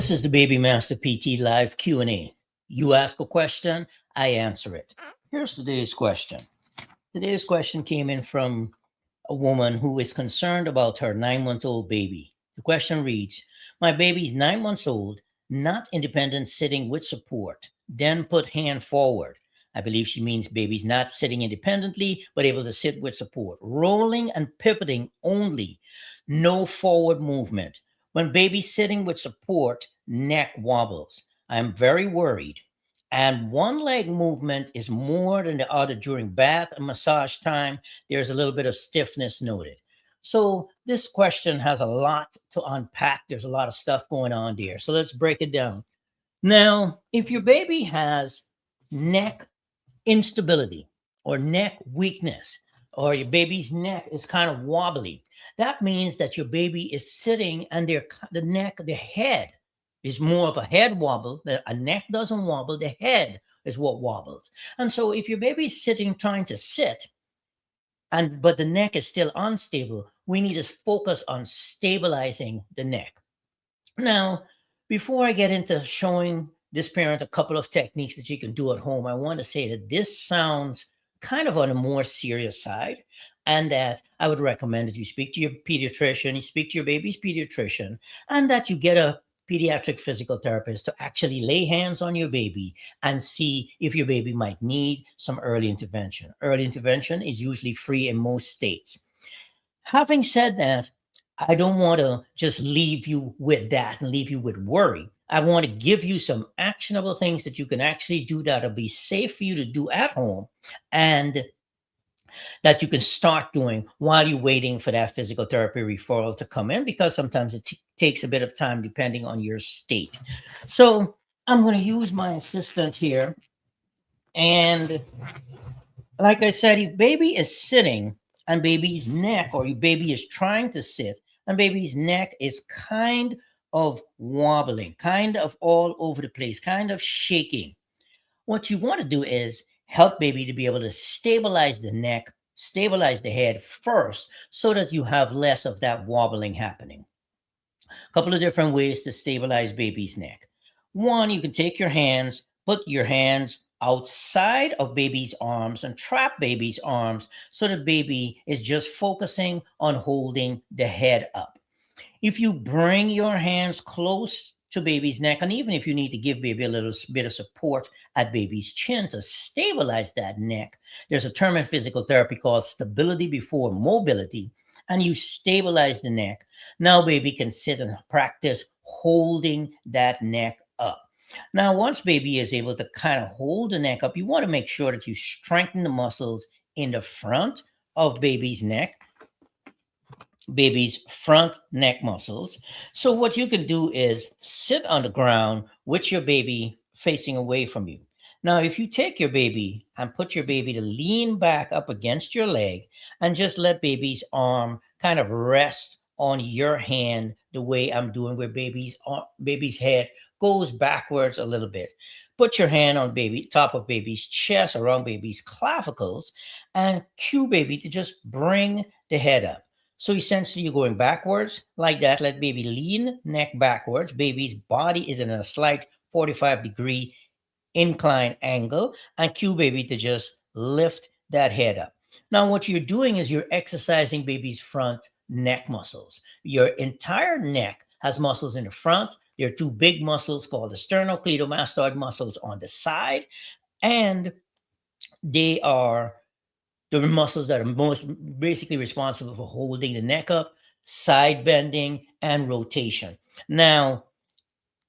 This is the Baby Master PT Live Q&A. You ask a question, I answer it. Here's today's question. Today's question came in from a woman who is concerned about her 9-month-old baby. The question reads, my baby is 9 months old, not independent, sitting with support, then put hand forward. I believe she means baby's not sitting independently, but able to sit with support. Rolling and pivoting only, no forward movement. When baby's sitting with support, neck wobbles. I'm very worried. And one leg movement is more than the other during bath and massage time. There's a little bit of stiffness noted. So this question has a lot to unpack. There's a lot of stuff going on there. So let's break it down. Now, if your baby has neck instability or neck weakness, or your baby's neck is kind of wobbly, that means that your baby is sitting and the head is more of a head wobble. A neck doesn't wobble, the head is what wobbles. And so if your baby is sitting trying to sit, but the neck is still unstable, we need to focus on stabilizing the neck. Now, before I get into showing this parent a couple of techniques that you can do at home, I want to say that this sounds kind of on a more serious side, and that I would recommend that you speak to your pediatrician, you speak to your baby's pediatrician, and that you get a pediatric physical therapist to actually lay hands on your baby and see if your baby might need some early intervention. Early intervention is usually free in most states. Having said that, I don't want to just leave you with that and leave you with worry. I want to give you some actionable things that you can actually do that'll be safe for you to do at home and that you can start doing while you're waiting for that physical therapy referral to come in, because sometimes it takes a bit of time depending on your state. So I'm going to use my assistant here. And like I said, if baby is sitting and baby's neck, or your baby is trying to sit and baby's neck is kind of wobbling, kind of all over the place, kind of shaking, what you want to do is help baby to be able to stabilize the neck, stabilize the head first, so that you have less of that wobbling happening. A couple of different ways to stabilize baby's neck. One, you can take your hands, put your hands outside of baby's arms and trap baby's arms so that baby is just focusing on holding the head up. If you bring your hands close to baby's neck, and even if you need to give baby a little bit of support at baby's chin to stabilize that neck, there's a term in physical therapy called stability before mobility, and you stabilize the neck. Now baby can sit and practice holding that neck up. Now, once baby is able to kind of hold the neck up, you want to make sure that you strengthen the muscles in the front of baby's neck, baby's front neck muscles. So what you can do is sit on the ground with your baby facing away from you. Now, if you take your baby and put your baby to lean back up against your leg and just let baby's arm kind of rest on your hand the way I'm doing, where baby's head goes backwards a little bit. Put your hand on top of baby's chest, around baby's clavicles, and cue baby to just bring the head up. So essentially you're going backwards like that. Let baby lean neck backwards. Baby's body is in a slight 45-degree incline angle, and cue baby to just lift that head up. Now what you're doing is you're exercising baby's front neck muscles. Your entire neck has muscles in the front. There are two big muscles called the sternocleidomastoid muscles on the side, and they are the muscles that are most basically responsible for holding the neck up, side bending, and rotation. Now,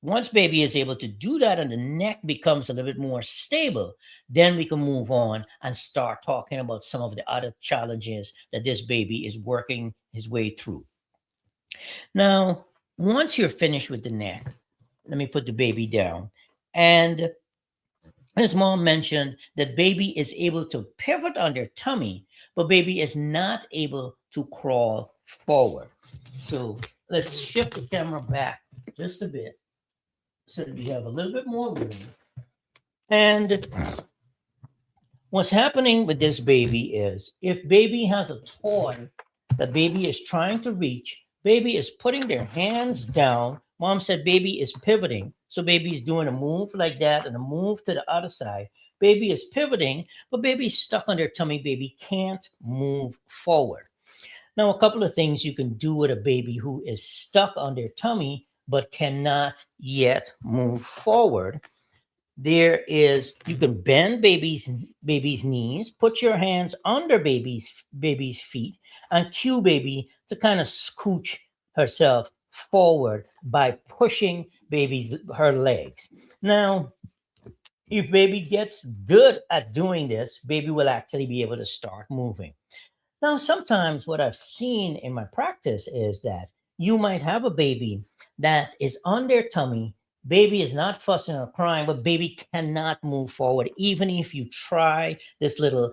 once baby is able to do that and the neck becomes a little bit more stable, then we can move on and start talking about some of the other challenges that this baby is working his way through. Now, once you're finished with the neck, let me put the baby down. And as mom mentioned, that baby is able to pivot on their tummy, but baby is not able to crawl forward. So let's shift the camera back just a bit so that we have a little bit more room. And what's happening with this baby is, if baby has a toy that baby is trying to reach, baby is putting their hands down Mom said baby is pivoting. So baby is doing a move like that and a move to the other side. Baby is pivoting, but baby's stuck on their tummy. Baby can't move forward. Now, a couple of things you can do with a baby who is stuck on their tummy but cannot yet move forward. There is, you can bend baby's knees, put your hands under baby's feet, and cue baby to kind of scooch herself forward by pushing her legs. Now, if baby gets good at doing this, baby will actually be able to start moving. Now, sometimes what I've seen in my practice is that you might have a baby that is on their tummy. Baby is not fussing or crying, but baby cannot move forward. Even if you try this little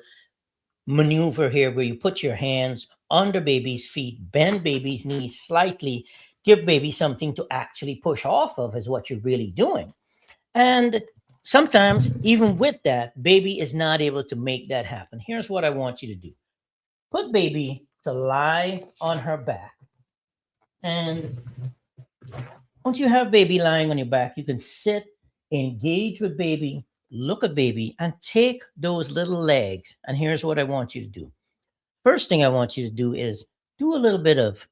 maneuver here where you put your hands under baby's feet, bend baby's knees slightly, give baby something to actually push off of is what you're really doing. And sometimes, even with that, baby is not able to make that happen. Here's what I want you to do. Put baby to lie on her back. And once you have baby lying on your back, you can sit, engage with baby, look at baby, and take those little legs. And here's what I want you to do. First thing I want you to do is do a little bit of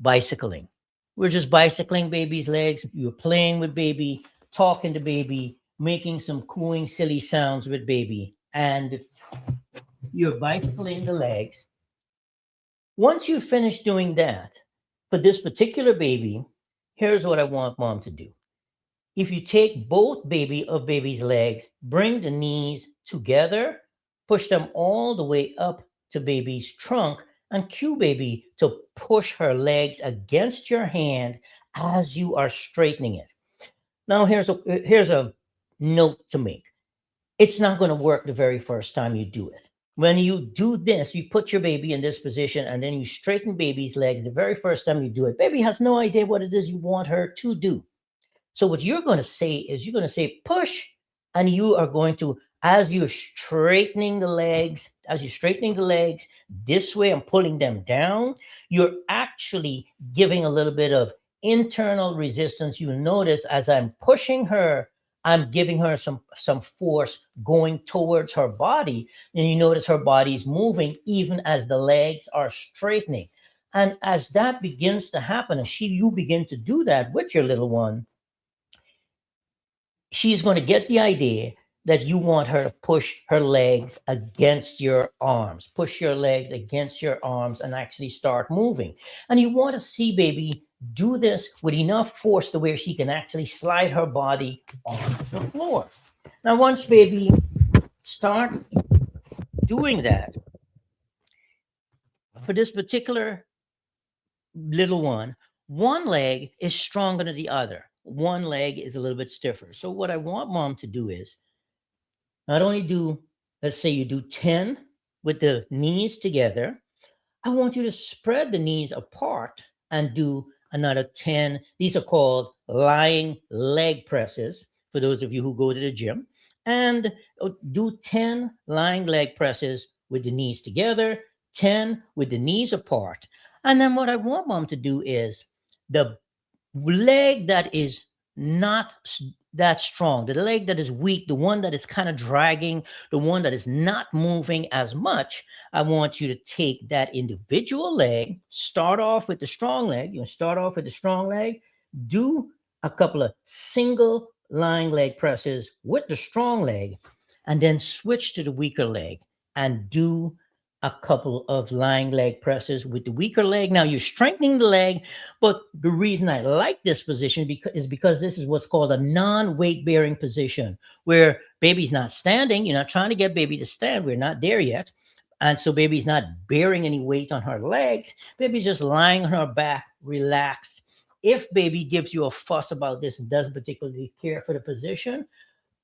bicycling. We're just bicycling baby's legs. You're playing with baby, talking to baby, making some cooing, silly sounds with baby. And you're bicycling the legs. Once you finish doing that, for this particular baby, here's what I want mom to do. If you take both baby's legs, bring the knees together, push them all the way up to baby's trunk, and cue baby to push her legs against your hand as you are straightening it. Now, here's a note to make. It's not going to work the very first time you do it. When you do this, you put your baby in this position and then you straighten baby's legs. The very first time you do it, baby has no idea what it is you want her to do. So what you're going to say is you're going to say push, and you are going to, as you're straightening the legs this way and pulling them down, you're actually giving a little bit of internal resistance. You notice as I'm pushing her, I'm giving her some force going towards her body. And you notice her body's moving even as the legs are straightening. And as that begins to happen, and you begin to do that with your little one, she's going to get the idea that you want her to push her legs against your arms. Push your legs against your arms and actually start moving. And you want to see baby do this with enough force to where she can actually slide her body on the floor. Now, once baby start doing that, for this particular little one leg is stronger than the other. One leg is a little bit stiffer. So what I want mom to do is not only do, let's say you do 10 with the knees together, I want you to spread the knees apart and do another 10. These are called lying leg presses for those of you who go to the gym. And do 10 lying leg presses with the knees together, 10 with the knees apart. And then what I want mom to do is the leg that is not that strong, the leg that is weak, the one that is kind of dragging, the one that is not moving as much, I want you to take that individual leg, start off with the strong leg. Do a couple of single lying leg presses with the strong leg, and then switch to the weaker leg and do a couple of lying leg presses with the weaker leg. Now you're strengthening the leg, but the reason I like this position is because this is what's called a non-weight bearing position, where baby's not standing. You're not trying to get baby to stand. We're not there yet. And so baby's not bearing any weight on her legs. Baby's just lying on her back, relaxed. If baby gives you a fuss about this and doesn't particularly care for the position,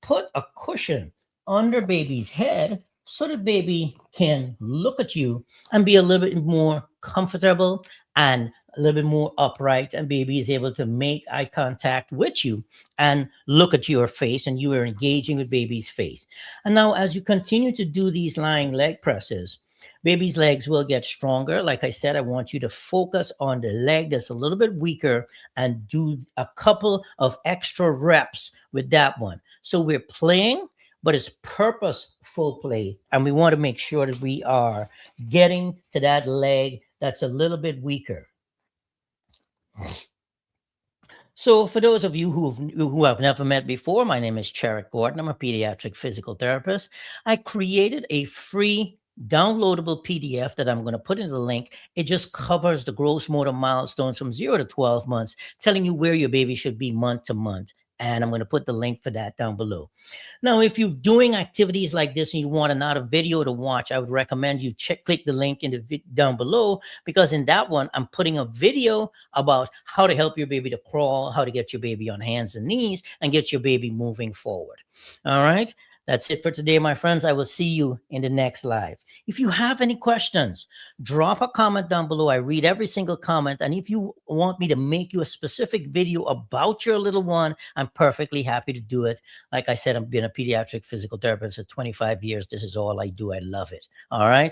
put a cushion under baby's head so that baby can look at you and be a little bit more comfortable and a little bit more upright, and baby is able to make eye contact with you and look at your face, and you are engaging with baby's face. And now as you continue to do these lying leg presses, Baby's legs will get stronger. Like I said, I want you to focus on the leg that's a little bit weaker and do a couple of extra reps with that one. So we're playing, but it's purposeful play. And we want to make sure that we are getting to that leg that's a little bit weaker. So for those of you who have never met before, my name is Cherrick Gordon. I'm a pediatric physical therapist. I created a free downloadable PDF that I'm going to put in the link. It just covers the gross motor milestones from 0 to 12 months, telling you where your baby should be month to month. And I'm going to put the link for that down below. Now, if you're doing activities like this and you want another video to watch, I would recommend you click the link in the down below, because in that one, I'm putting a video about how to help your baby to crawl, how to get your baby on hands and knees and get your baby moving forward. All right. That's it for today, my friends. I will see you in the next live. If you have any questions, drop a comment down below. I read every single comment. And if you want me to make you a specific video about your little one, I'm perfectly happy to do it. Like I said, I've been a pediatric physical therapist for 25 years. This is all I do. I love it. All right.